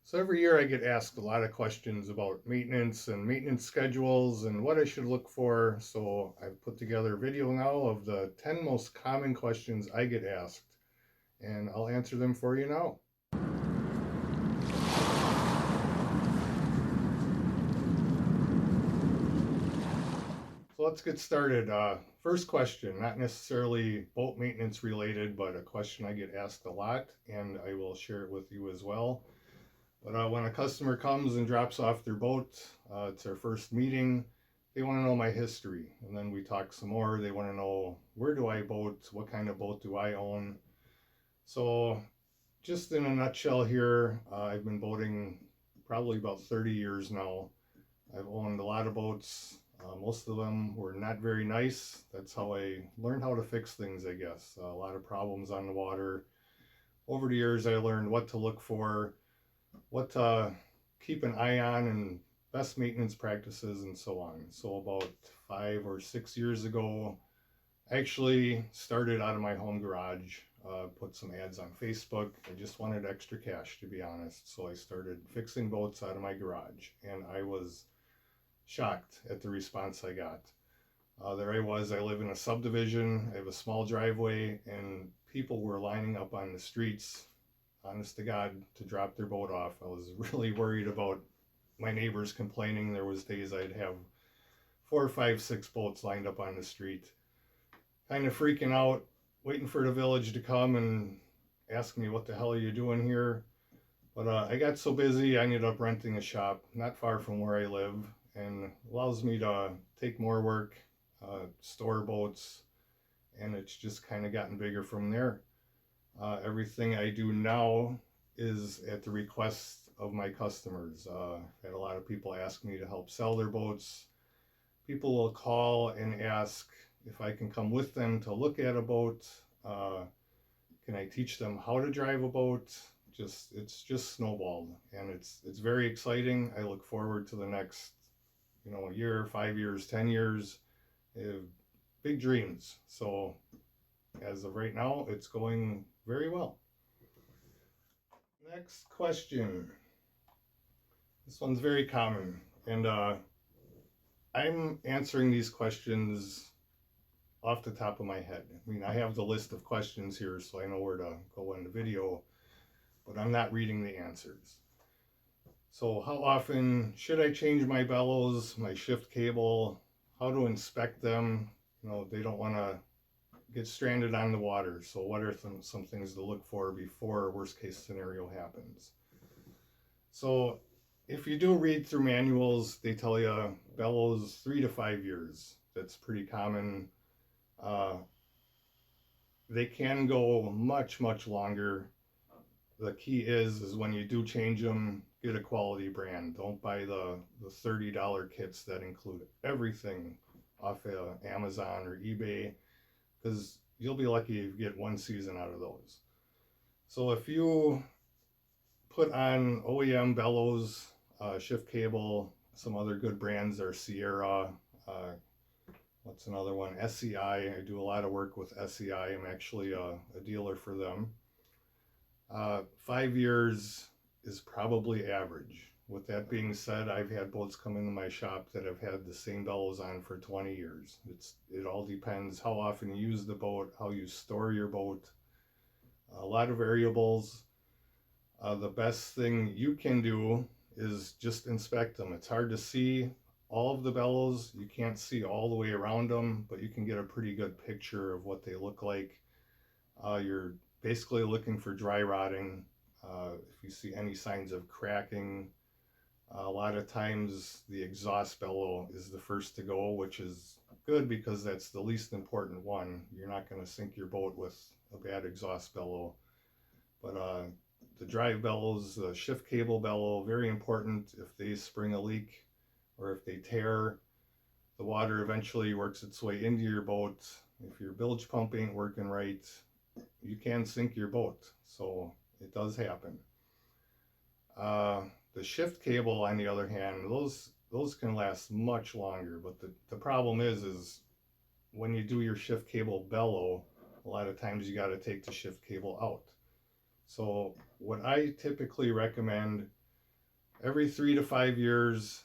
So every year I get asked a lot of questions about maintenance and maintenance schedules and what I should look for. So I've put together a video now of the 10 most common questions I get asked, and I'll answer them for you now. So let's get started. First question, not necessarily boat maintenance related, but a question I get asked a lot, and I will share it with you as well. But when a customer comes and drops off their boat, it's their first meeting, they want to know my history. And then we talk some more. They want to know, where do I boat? What kind of boat do I own? So, just in a nutshell here, I've been boating probably about 30 years now. I've owned a lot of boats. Most of them were not very nice. That's how I learned how to fix things, I guess. A lot of problems on the water. Over the years, I learned what to look for, what to keep an eye on, and best maintenance practices and so on. So about 5 or 6 years ago, I actually started out of my home garage, put some ads on Facebook. I just wanted extra cash, to be honest. So I started fixing boats out of my garage, and I was shocked at the response I got. There I was, I live in a subdivision, I have a small driveway, and people were lining up on the streets, honest to God, to drop their boat off. I was really worried about my neighbors complaining. There was days I'd have 4, 5, 6 boats lined up on the street, kind of freaking out, waiting for the village to come and ask me, what the hell are you doing here? But I got so busy, I ended up renting a shop not far from where I live, and allows me to take more work, store boats, and it's just kind of gotten bigger from there. Everything I do now is at the request of my customers. I've had a lot of people ask me to help sell their boats. People will call and ask if I can come with them to look at a boat. Can I teach them how to drive a boat? It's just snowballed, and it's very exciting. I look forward to the next, year, 5 years, 10 years. I have big dreams. So as of right now, it's going very well. Next question. This one's very common, and I'm answering these questions off the top of my head. I mean, I have the list of questions here, so I know where to go in the video, but I'm not reading the answers. So, how often should I change my bellows, my shift cable? How to inspect them? They don't want to get stranded on the water. So, what are some things to look for before a worst case scenario happens? So, if you do read through manuals, they tell you bellows 3 to 5 years. That's pretty common. Uh, they can go much, much longer. The key is when you do change them, get a quality brand. Don't buy the $30 kits that include everything off of Amazon or eBay, because you'll be lucky if you get one season out of those. So if you put on OEM bellows, shift cable, some other good brands are Sierra, what's another one? SEI. I do a lot of work with SEI. I'm actually a dealer for them. 5 years is probably average. With that being said, I've had boats come into my shop that have had the same bellows on for 20 years. It all depends how often you use the boat, how you store your boat, a lot of variables. The best thing you can do is just inspect them. It's hard to see all of the bellows. You can't see all the way around them, but you can get a pretty good picture of what they look like. You're basically looking for dry rotting. If you see any signs of cracking, a lot of times the exhaust bellow is the first to go, which is good because that's the least important one. You're not going to sink your boat with a bad exhaust bellow. But the drive bellows, the shift cable bellow, very important. If they spring a leak or if they tear, the water eventually works its way into your boat. If your bilge pump ain't working right, you can sink your boat. So it does happen. The shift cable, on the other hand, those can last much longer. But the problem is when you do your shift cable bellow, a lot of times you got to take the shift cable out. So what I typically recommend Every 3 to 5 years,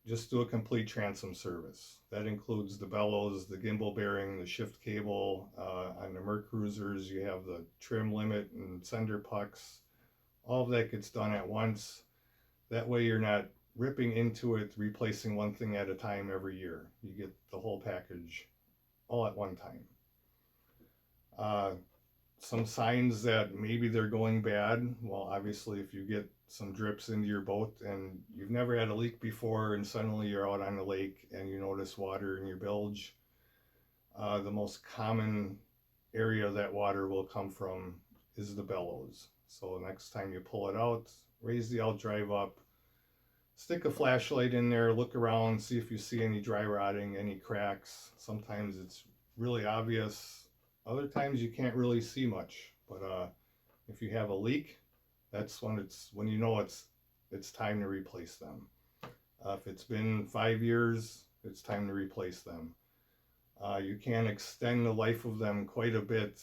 just do a complete transom service. That includes the bellows, the gimbal bearing, the shift cable. On the Mercruisers, you have the trim limit and sender pucks. All of that gets done at once. That way you're not ripping into it, replacing one thing at a time every year. You get the whole package all at one time. Uh, some signs that maybe they're going bad. Well, obviously, if you get some drips into your boat and you've never had a leak before, and suddenly you're out on the lake and you notice water in your bilge, the most common area that water will come from is the bellows. So next time you pull it out, raise the outdrive up, stick a flashlight in there, look around, see if you see any dry rotting, any cracks. Sometimes it's really obvious. Other times you can't really see much. But if you have a leak, that's when you know it's time to replace them. If it's been 5 years, it's time to replace them. You can extend the life of them quite a bit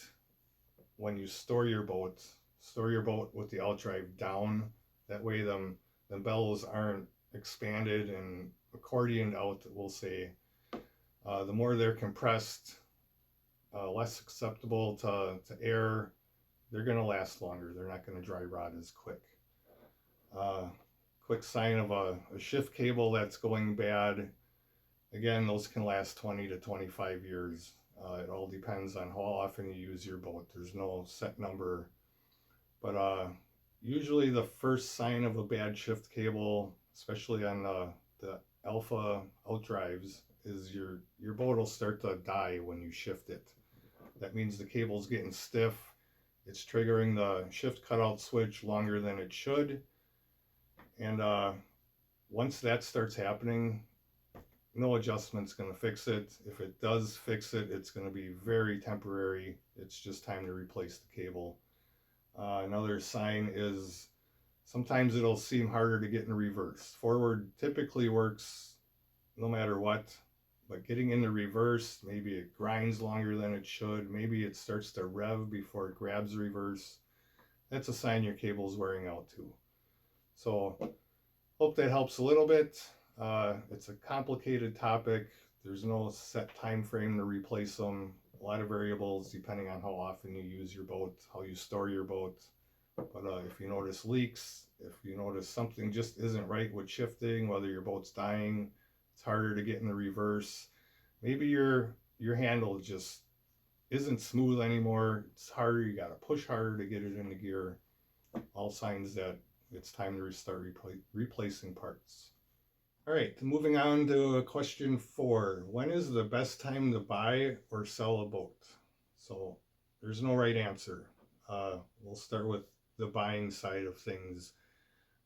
when you store your boat. Store your boat with the outdrive down. That way the bellows aren't expanded and accordioned out, we'll say. The more they're compressed, less susceptible to air, they're going to last longer. They're not going to dry rot as quick. Quick sign of a shift cable that's going bad. Again, those can last 20 to 25 years. It all depends on how often you use your boat. There's no set number. But usually the first sign of a bad shift cable, especially on the alpha outdrives, is your boat will start to die when you shift it. That means the cable's getting stiff. It's triggering the shift cutout switch longer than it should. And once that starts happening, no adjustment's going to fix it. If it does fix it, it's going to be very temporary. It's just time to replace the cable. Another sign is sometimes it'll seem harder to get in reverse. Forward typically works no matter what, but getting into reverse, maybe it grinds longer than it should. Maybe it starts to rev before it grabs reverse. That's a sign your cable's wearing out too. So hope that helps a little bit. It's a complicated topic. There's no set time frame to replace them. A lot of variables depending on how often you use your boat, how you store your boat. But if you notice leaks, if you notice something just isn't right with shifting, whether your boat's dying, it's harder to get in the reverse. Maybe your handle just isn't smooth anymore. It's harder. You got to push harder to get it into gear. All signs that it's time to start replacing parts. All right, moving on to question 4. When is the best time to buy or sell a boat? So there's no right answer. We'll start with the buying side of things.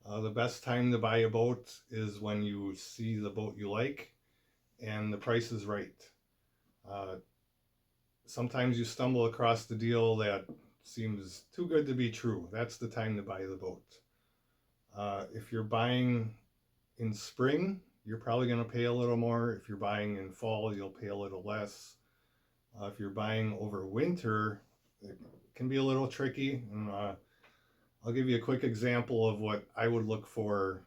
The best time to buy a boat is when you see the boat you like and the price is right. Sometimes you stumble across the deal that seems too good to be true. That's the time to buy the boat. If you're buying in spring, you're probably going to pay a little more. If you're buying in fall, you'll pay a little less. If you're buying over winter, it can be a little tricky. And I'll give you a quick example of what I would look for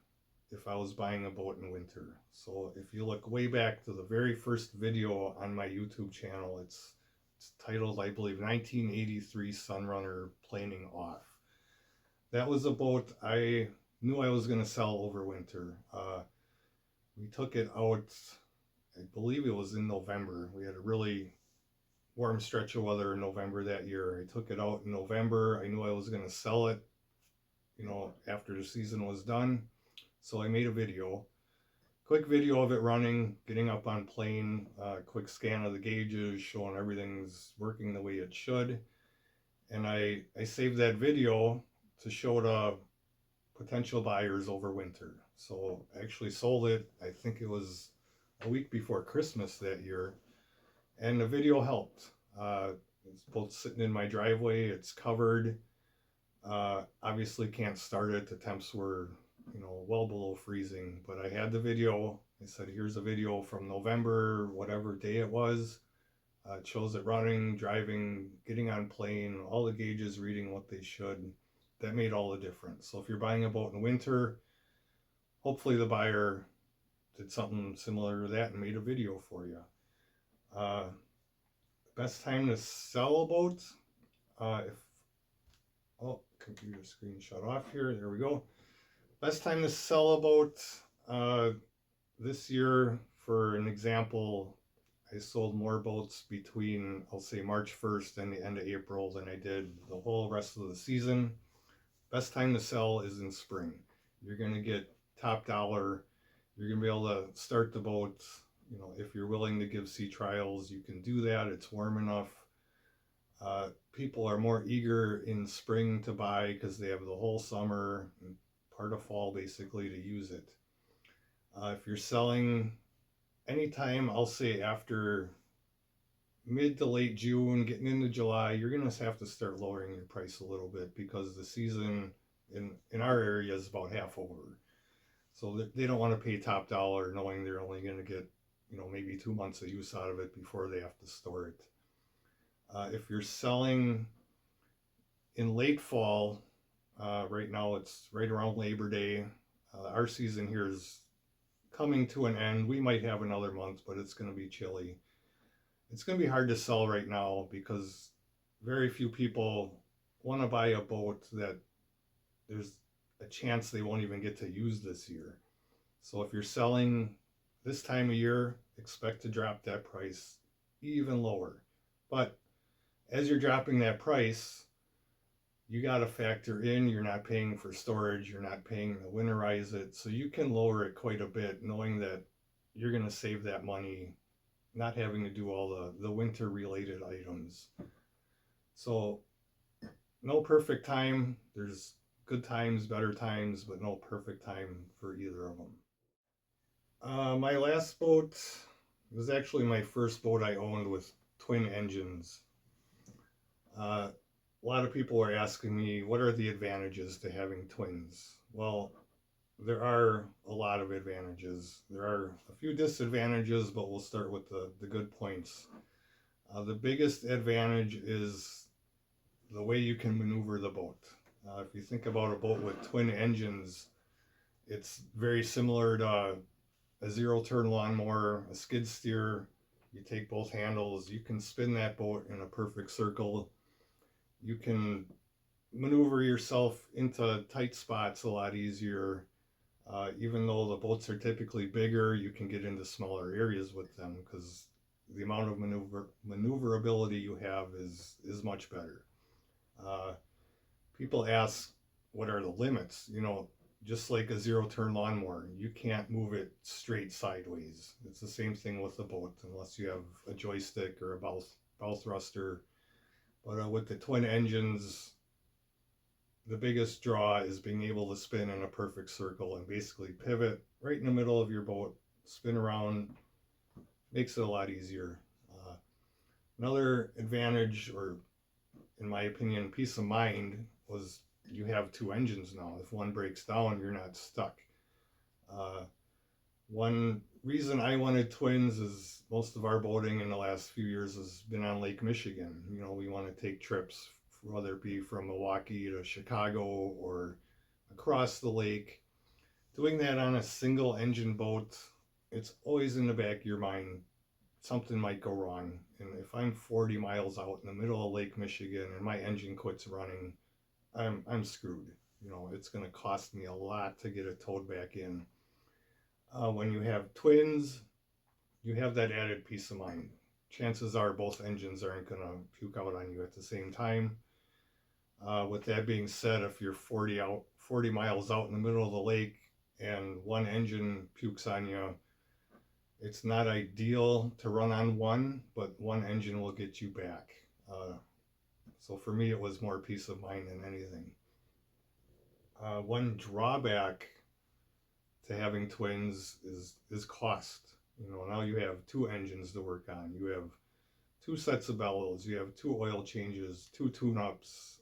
if I was buying a boat in winter. So if you look way back to the very first video on my YouTube channel, it's titled, I believe, 1983 Sunrunner Planing Off. That was a boat I knew I was going to sell over winter. We took it out, I believe it was in November. We had a really warm stretch of weather in November that year. I took it out in November. I knew I was going to sell it, after the season was done. So I made a video, quick video of it running, getting up on plane, quick scan of the gauges, showing everything's working the way it should. And I saved that video to show to potential buyers over winter. So I actually sold it, I think it was a week before Christmas that year. And the video helped. It's both sitting in my driveway, it's covered. Obviously can't start it, the temps were well below freezing, but I had the video. I said, here's a video from November, whatever day it was. It shows it running, driving, getting on plane, all the gauges reading what they should. That made all the difference. So if you're buying a boat in winter, hopefully the buyer did something similar to that and made a video for you. Uh, Best time to sell a boat, if, oh, computer screen shut off here, there we go. Best time to sell a boat, this year, for an example, I sold more boats between, I'll say, March 1st and the end of April than I did the whole rest of the season. Best time to sell is in spring. You're going to get top dollar. You're going to be able to start the boat. You know, if you're willing to give sea trials, you can do that. It's warm enough. People are more eager in spring to buy because they have the whole summer and part of fall basically to use it. If you're selling anytime, I'll say after mid to late June, getting into July, you're going to have to start lowering your price a little bit because the season in our area is about half over. So they don't want to pay top dollar knowing they're only going to get, you know, maybe 2 months of use out of it before they have to store it. If you're selling in late fall, right now it's right around Labor Day. Our season here is coming to an end. We might have another month, but it's going to be chilly. It's going to be hard to sell right now because very few people want to buy a boat that there's a chance they won't even get to use this year. So if you're selling this time of year, expect to drop that price even lower. But as you're dropping that price, you got to factor in you're not paying for storage, you're not paying to winterize it, so you can lower it quite a bit knowing that you're going to save that money not having to do all the winter related items. So no perfect time. There's good times, better times, but no perfect time for either of them. My last boat was actually my first boat I owned with twin engines. A lot of people are asking me, what are the advantages to having twins? Well, there are a lot of advantages. There are a few disadvantages, but we'll start with the good points. The biggest advantage is the way you can maneuver the boat. If you think about a boat with twin engines, it's very similar to a zero-turn lawnmower, a skid steer. You take both handles, you can spin that boat in a perfect circle. You can maneuver yourself into tight spots a lot easier. Even though the boats are typically bigger, you can get into smaller areas with them because the amount of maneuverability you have is much better. People ask, what are the limits? You know, just like a zero-turn lawnmower, you can't move it straight sideways. It's the same thing with the boat, unless you have a joystick or a bow thruster. But with the twin engines, the biggest draw is being able to spin in a perfect circle and basically pivot right in the middle of your boat, spin around, makes it a lot easier. Another advantage, or in my opinion, peace of mind, was you have two engines now. If one breaks down, you're not stuck. One reason I wanted twins is most of our boating in the last few years has been on Lake Michigan. You know, we want to take trips, whether it be from Milwaukee to Chicago or across the lake. Doing that on a single engine boat, it's always in the back of your mind, something might go wrong. And if I'm 40 miles out in the middle of Lake Michigan and my engine quits running, I'm screwed. You know, it's going to cost me a lot to get it towed back in. When you have twins, you have that added peace of mind. Chances are both engines aren't going to puke out on you at the same time. With that being said, if you're 40 miles out in the middle of the lake and one engine pukes on you, it's not ideal to run on one, but one engine will get you back. So for me, it was more peace of mind than anything. One drawback to having twins is cost. You know, now you have two engines to work on. You have two sets of bellows. You have two oil changes, two tune-ups.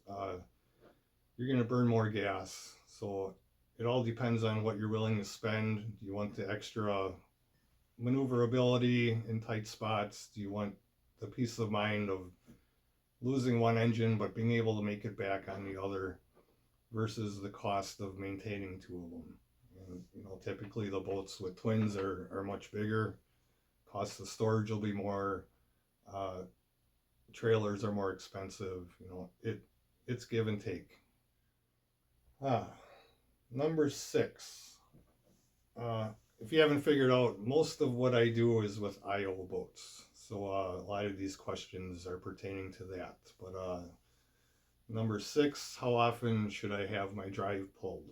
You're going to burn more gas. So it all depends on what you're willing to spend. Do you want the extra maneuverability in tight spots? Do you want the peace of mind of losing one engine but being able to make it back on the other versus the cost of maintaining two of them? And typically the boats with twins are much bigger. Cost of storage will be more. Uh, Trailers are more expensive. It's give and take. Ah, number 6. Uh, if you haven't figured out, most of what I do is with IO boats. So a lot of these questions are pertaining to that. But number 6, how often should I have my drive pulled?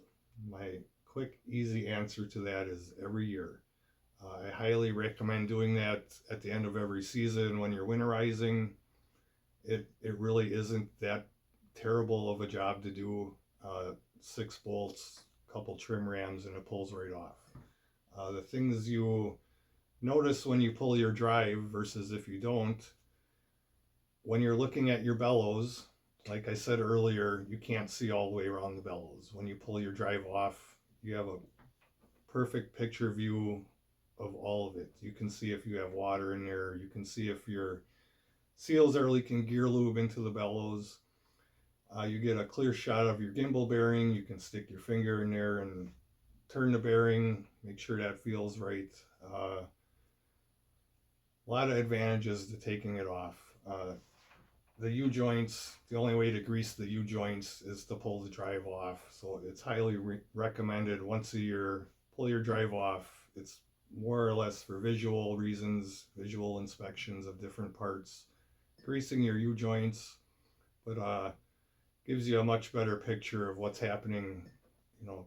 My quick, easy answer to that is every year. I highly recommend doing that at the end of every season when you're winterizing. It really isn't that terrible of a job to do. 6 bolts, couple trim rams, and it pulls right off. The things you notice when you pull your drive versus if you don't, when you're looking at your bellows, like I said earlier, you can't see all the way around the bellows. When you pull your drive off, you have a perfect picture view of all of it. You can see if you have water in there. You can see if your seals are leaking gear lube into the bellows. You get a clear shot of your gimbal bearing. You can stick your finger in there and turn the bearing, make sure that feels right. A lot of advantages to taking it off. The U-joints, the only way to grease the U-joints is to pull the drive off. So it's highly recommended once a year, pull your drive off. It's more or less for visual reasons, visual inspections of different parts. Greasing your U-joints, but gives you a much better picture of what's happening,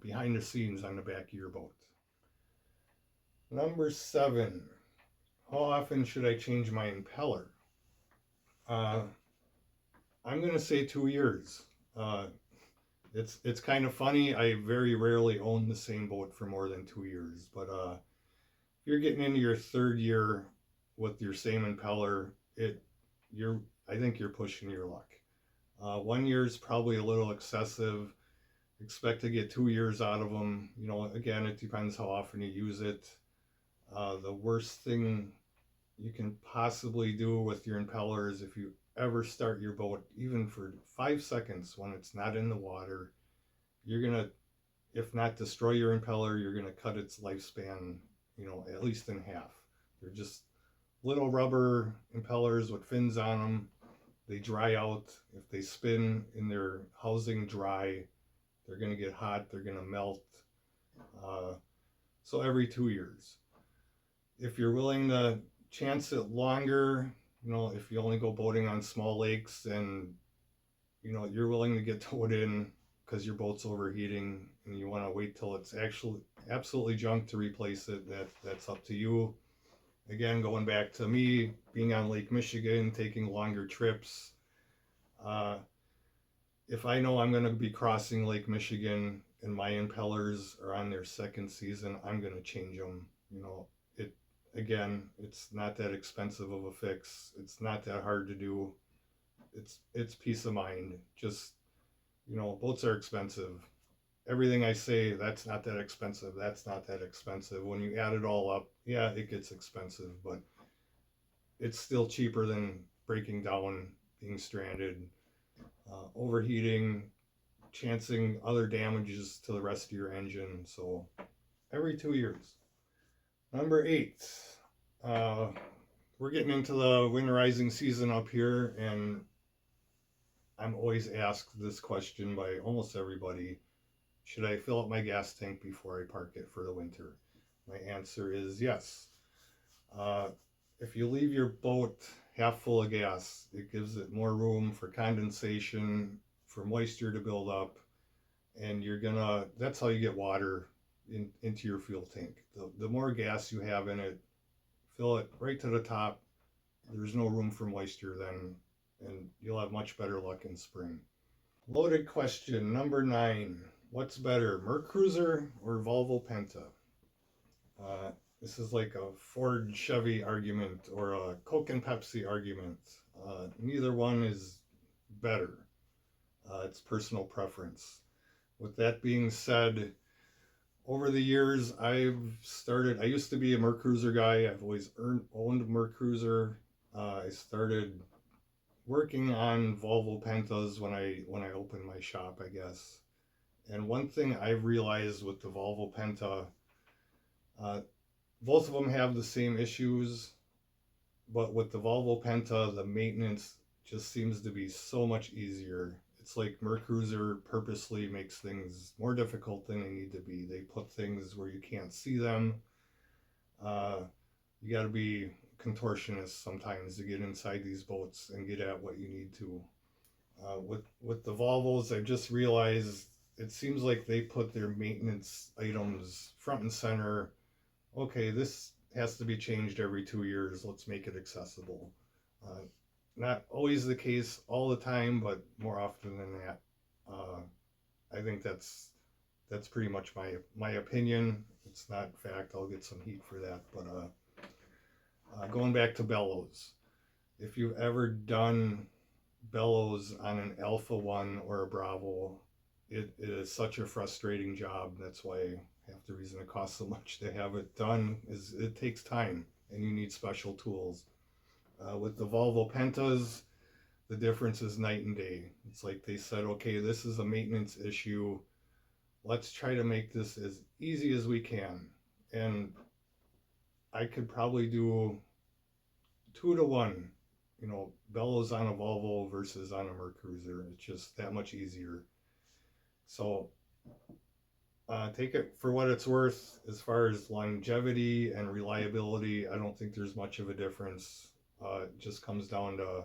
behind the scenes on the back of your boat. Number 7, how often should I change my impeller? I'm going to say 2 years. It's kind of funny. I very rarely own the same boat for more than 2 years, but if you're getting into your 3rd year with your same impeller, I think you're pushing your luck. 1 year is probably a little excessive. Expect to get 2 years out of them. Again, it depends how often you use it. The worst thing you can possibly do with your impeller is if you ever start your boat, even for 5 seconds when it's not in the water, you're going to, if not destroy your impeller, you're going to cut its lifespan, at least in half. They're just little rubber impellers with fins on them. They dry out. If they spin in their housing dry, they're going to get hot, they're going to melt. So every 2 years. If you're willing to chance it longer, if you only go boating on small lakes and, you're willing to get towed in because your boat's overheating and you want to wait till it's actually absolutely junk to replace it, that's up to you. Again, going back to me being on Lake Michigan, taking longer trips, if I know I'm going to be crossing Lake Michigan and my impellers are on their 2nd season, I'm going to change them. It's not that expensive of a fix. It's not that hard to do. It's peace of mind. Just, boats are expensive. Everything I say, that's not that expensive. That's not that expensive. When you add it all up, yeah, it gets expensive, but it's still cheaper than breaking down, being stranded, overheating, chancing other damages to the rest of your engine. So every 2 years. Number 8, we're getting into the winterizing season up here, and I'm always asked this question by almost everybody: should I fill up my gas tank before I park it for the winter? My answer is yes. If you leave your boat half full of gas, it gives it more room for condensation, for moisture to build up, and that's how you get water into your fuel tank. The more gas you have in it, fill it right to the top. There's no room for moisture then, and you'll have much better luck in spring. Loaded question, number 9. What's better, Mercruiser or Volvo-Penta? This is like a Ford Chevy argument or a Coke and Pepsi argument. Neither one is better. It's personal preference. With that being said, over the years, I used to be a Mercruiser guy. I've always owned Mercruiser. I started working on Volvo-Pentas when I opened my shop, I guess. And one thing I've realized with the Volvo-Penta, both of them have the same issues, but with the Volvo-Penta, the maintenance just seems to be so much easier. It's like Mercruiser purposely makes things more difficult than they need to be. They put things where you can't see them. You got to be contortionist sometimes to get inside these boats and get at what you need to. With the Volvos, I've just realized it seems like they put their maintenance items front and center. Okay, this has to be changed every 2 years. Let's make it accessible. Uh, Not always the case all the time, but more often than that. I think that's pretty much my opinion. It's not fact. I'll get some heat for that. But going back to bellows, if you've ever done bellows on an Alpha 1 or a Bravo, it is such a frustrating job. That's why half the reason it costs so much to have it done is it takes time and you need special tools. With the Volvo-Pentas, the difference is night and day. It's like they said, okay, this is a maintenance issue. Let's try to make this as easy as we can. And I could probably do 2 to 1, bellows on a Volvo versus on a Mercruiser. It's just that much easier. So take it for what it's worth. As far as longevity and reliability, I don't think there's much of a difference. It just comes down to,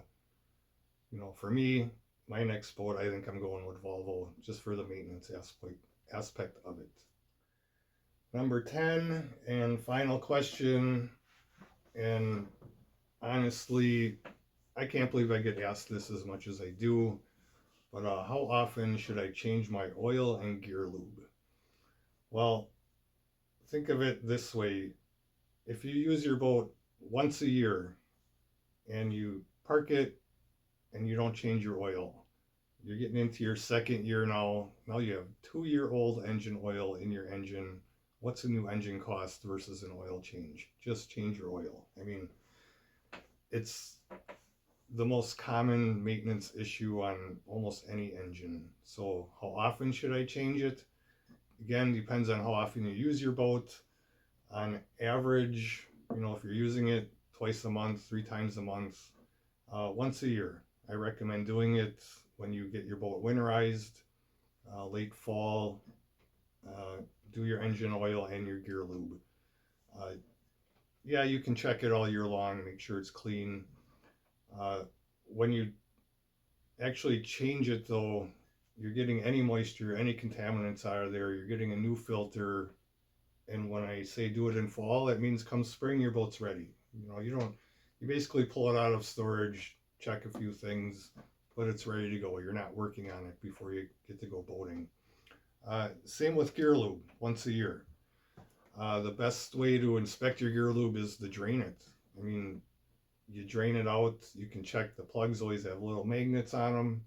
for me, my next boat, I think I'm going with Volvo just for the maintenance aspect of it. Number 10 and final question, and honestly, I can't believe I get asked this as much as I do, but how often should I change my oil and gear lube? Well, think of it this way. If you use your boat once a year and you park it and you don't change your oil, you're getting into your second year now. Now you have 2-year-old engine oil in your engine. What's a new engine cost versus an oil change? Just change your oil. I mean, it's the most common maintenance issue on almost any engine. So how often should I change it? Again, depends on how often you use your boat. On average, if you're using it twice a month, 3 times a month, once a year. I recommend doing it when you get your boat winterized, late fall. Do your engine oil and your gear lube. Yeah, you can check it all year long, make sure it's clean. When you actually change it though, you're getting any moisture, any contaminants out of there, you're getting a new filter. And when I say do it in fall, that means come spring, your boat's ready. You basically pull it out of storage, check a few things, but it's ready to go. You're not working on it before you get to go boating. Same with gear lube, once a year. The best way to inspect your gear lube is to drain it. I mean, you drain it out, you can check the plugs always have little magnets on them.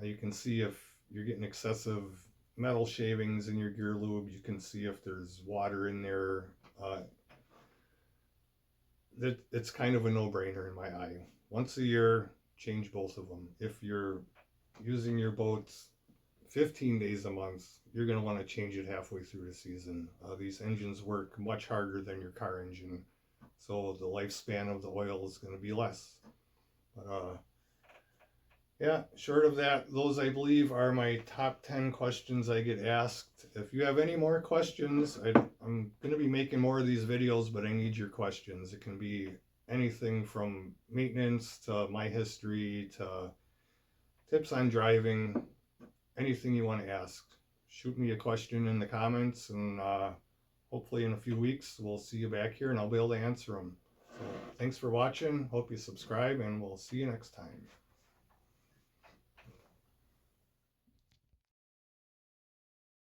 You can see if you're getting excessive metal shavings in your gear lube. You can see if there's water in there. It's kind of a no-brainer in my eye. Once a year, change both of them. If you're using your boat 15 days a month, you're going to want to change it halfway through the season. These engines work much harder than your car engine, so the lifespan of the oil is going to be less. But yeah, short of that, those I believe are my top 10 questions I get asked. If you have any more questions, I'm going to be making more of these videos, but I need your questions. It can be anything from maintenance to my history to tips on driving, anything you want to ask. Shoot me a question in the comments, and hopefully in a few weeks we'll see you back here and I'll be able to answer them. So thanks for watching. Hope you subscribe, and we'll see you next time.